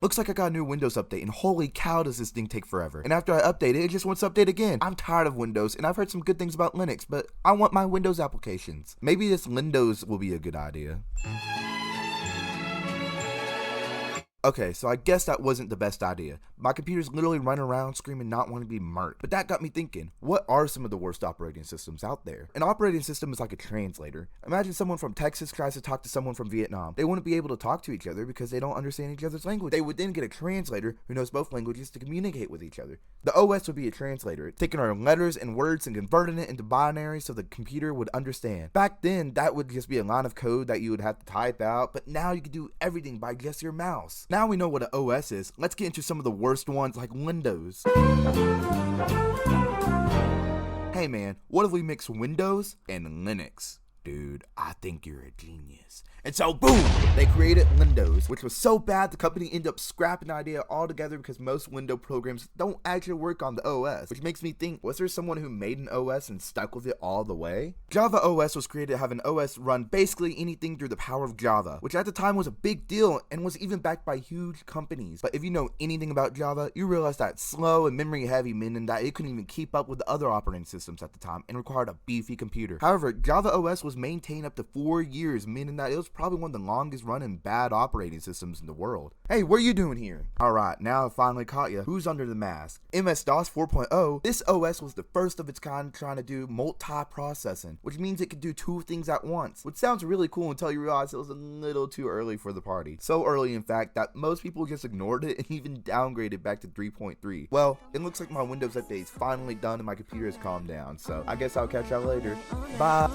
Looks like I got a new Windows update, and holy cow does this thing take forever. And after I update it, it just wants to update again. I'm tired of Windows, and I've heard some good things about Linux, but I want my Windows applications. Maybe this Lindows will be a good idea. Okay, so I guess that wasn't the best idea. My computer's literally running around screaming not wanting to be murked. But that got me thinking, what are some of the worst operating systems out there? An operating system is like a translator. Imagine someone from Texas tries to talk to someone from Vietnam. They wouldn't be able to talk to each other because they don't understand each other's language. They would then get a translator who knows both languages to communicate with each other. The OS would be a translator, taking our letters and words and converting it into binary so the computer would understand. Back then, that would just be a line of code that you would have to type out, but now you can do everything by just your mouse. Now we know what an OS is. Let's get into some of the worst ones like Windows. Hey man, what if we mix Windows and Linux? Dude, I think you're a genius. And so boom, they created Lindows, which was so bad the company ended up scrapping the idea altogether because most Windows programs don't actually work on the OS, which makes me think, was there someone who made an OS and stuck with it all the way? JavaOS was created to have an OS run basically anything through the power of Java, which at the time was a big deal and was even backed by huge companies. But if you know anything about Java, you realize that it's slow and memory heavy, meaning that it couldn't even keep up with the other operating systems at the time and required a beefy computer. However, JavaOS was maintained up to 4 years, meaning that it was probably one of the longest running bad operating systems in the world. Hey, what are you doing here? Alright, now I finally caught you. Who's under the mask? MS-DOS 4.0, this OS was the first of its kind trying to do multi-processing, which means it could do 2 things at once, which sounds really cool until you realize it was a little too early for the party. So early, in fact, that most people just ignored it and even downgraded back to 3.3. Well, it looks like my Windows update is finally done and my computer has calmed down, so I guess I'll catch y'all later. Bye!